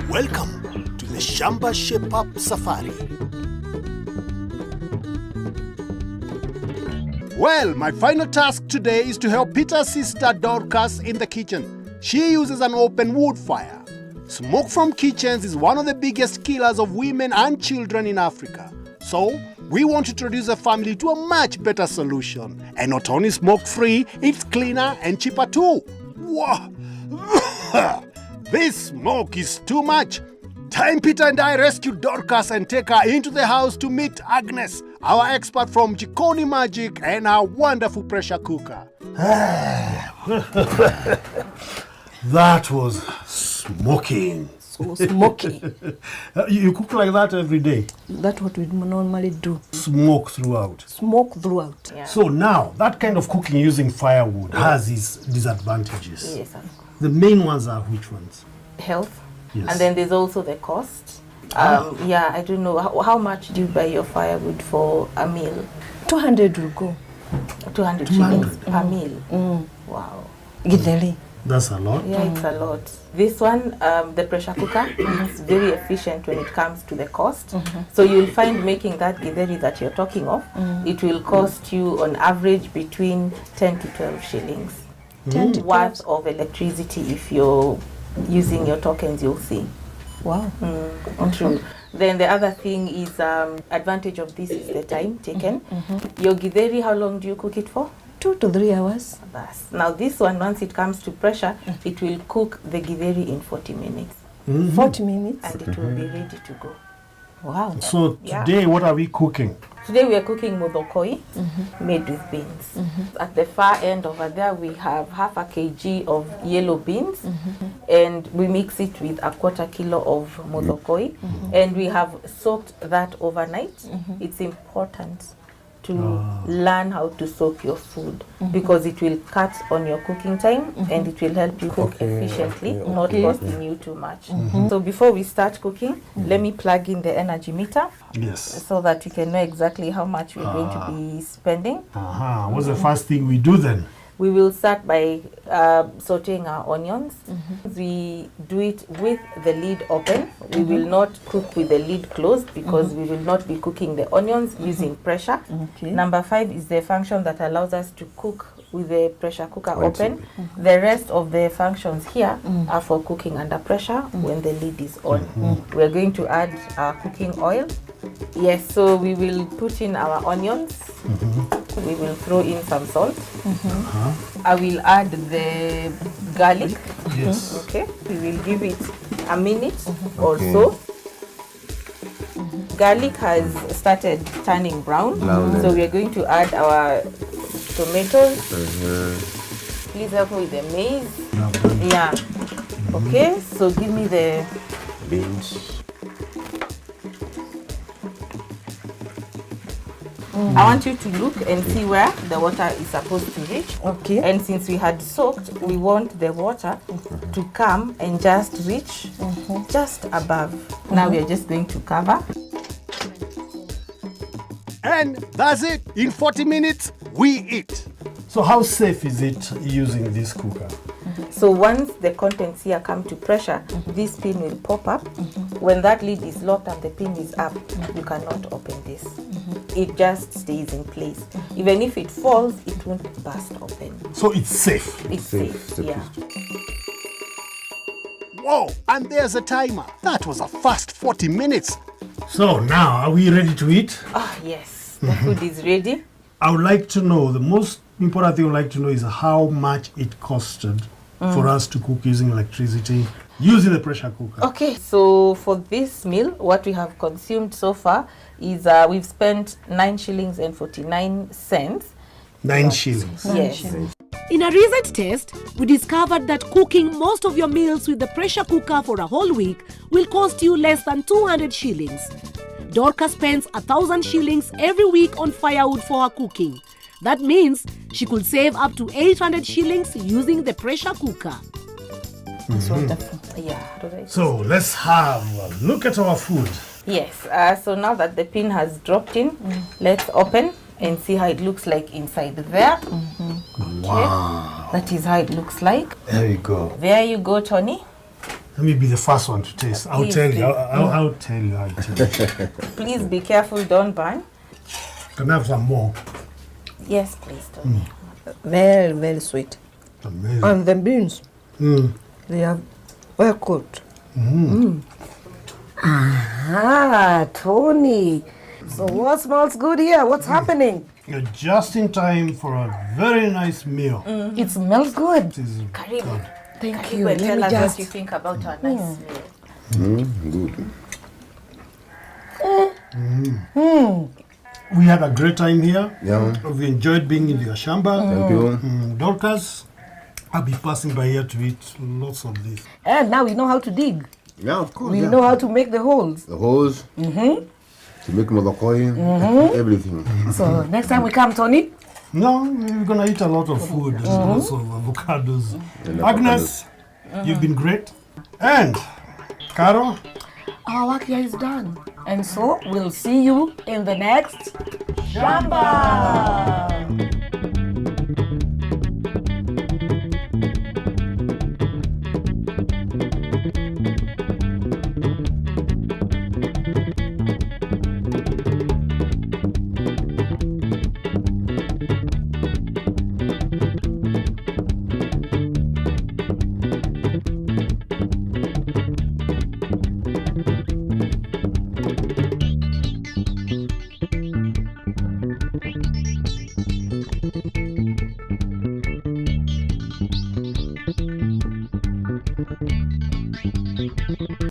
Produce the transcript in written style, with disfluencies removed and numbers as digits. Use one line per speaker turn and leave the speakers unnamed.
Welcome to the Shamba Shape Up Safari. Well, my final task today is to help Peter's sister Dorcas in the kitchen. She uses an open wood fire. Smoke from kitchens is one of the biggest killers of women and children in Africa. So, we want to introduce the family to a much better solution. And not only smoke-free, it's cleaner and cheaper too. Whoa! This smoke is too much. Time Peter and I rescue Dorcas and take her into the house to meet Agnes, our expert from Jikoni Magic and our wonderful pressure cooker.
That was smoking.
So smoky.
You cook like that every day?
That's what we normally do.
Smoke throughout.
Smoke throughout.
Yeah.
So now, that kind of cooking using firewood has its disadvantages.
Yes, of course.
The main ones are which ones?
Health.
Yes.
And then there's also the cost. Yeah, I don't know. How much do you buy your firewood for a meal?
200 will go.
200
200.
shillings per meal. Wow.
Githeri.
That's a lot.
Yeah, it's a lot. This one, the pressure cooker, is very efficient when it comes to the cost. So you'll find making that githeri that you're talking of, it will cost you on average between 10 to 12 shillings
10 to 12.
worth of electricity. If you're using your tokens, you'll see.
Wow.
True. Then the other thing is, advantage of this is the time taken. Your githeri, how long do you cook it for?
2 to 3 hours.
Now this one, once it comes to pressure, it will cook the githeri in 40 minutes.
40 minutes.
And it will be ready to go.
Wow.
So
Yeah.
today, what are we cooking?
Today we are cooking mudokoi made with beans. At the far end over there we have half a kg of yellow beans and we mix it with a quarter kilo of mudokoi and we have soaked that overnight. It's important to learn how to soak your food because it will cut on your cooking time and it will help you cook efficiently, not costing you too much. So before we start cooking, let me plug in the energy meter
Yes.
so that you can know exactly how much we're going to be spending.
What's the first thing we do then?
We will start by sauteing our onions. We do it with the lid open. We will not cook with the lid closed because we will not be cooking the onions using pressure.
Okay.
Number 5 is the function that allows us to cook with the pressure cooker open. The rest of the functions here are for cooking under pressure when the lid is on. We're going to add our cooking oil. Yes, so we will put in our onions. We will throw in some salt. I will add the garlic.
Yes.
Okay, we will give it a minute or so. Garlic has started turning brown, so we are going to add our tomatoes. Please help me with the maize. Yeah. Okay, so give me the
beans.
I want you to look and see where the water is supposed to reach.
Okay.
And since we had soaked, we want the water to come and just reach just above. Now we are just going to cover.
And that's it. In 40 minutes, we eat.
So how safe is it using this cooker?
So once the contents here come to pressure, this pin will pop up. When that lid is locked and the pin is up, you cannot open this. It just stays in place. Even if it falls, it won't burst open.
So it's safe.
It's safe, yeah.
Whoa, and there's a timer. That was a fast 40 minutes.
So now, are we ready to eat?
Ah, yes, the food is ready.
I would like to know, the most important thing I would like to know is how much it costed for us to cook using electricity, using the pressure cooker.
Okay, so for this meal, what we have consumed so far is we've spent 9 shillings and 49 cents.
9 shillings.
Yes.
In a recent test, we discovered that cooking most of your meals with the pressure cooker for a whole week will cost you less than 200 shillings. Dorcas spends 1,000 shillings every week on firewood for her cooking. That means she could save up to 800 shillings using the pressure cooker.
It's wonderful.
Yeah.
So let's have a look at our food.
Yes, so now that the pin has dropped in, let's open and see how it looks like inside there.
Wow.
That is how it looks like.
There you go.
There you go, Tony.
Let me be the first one to taste. I'll
Please
tell you.
do.
I'll tell you how it is.
Please be careful, don't burn.
Can I have some more?
Yes, please, Tony.
Very, very sweet.
Amazing.
And the beans,
Mm.
they are well cooked. Ah, Tony. So what smells good here? What's happening?
You're just in time for a very nice meal.
It smells good.
This is
Karibu.
good.
Thank you.
Karibu,
Let
tell
me
us what
just.
you think about our nice meal.
Good.
We had a great time here.
Yeah.
We enjoyed being in your Shamba.
Thank you.
Dorcas, I'll be passing by here to eat lots of this.
And now we know how to dig.
Yeah, of course.
We
yeah.
know how to make the holes.
The hose. To make molokoi. Everything.
So next time we come, Tony.
No, we're gonna eat a lot of food and lots of avocados. Agnes, you've been great. And Caro,
Our work here is done. And so we'll see you in the next Shamba.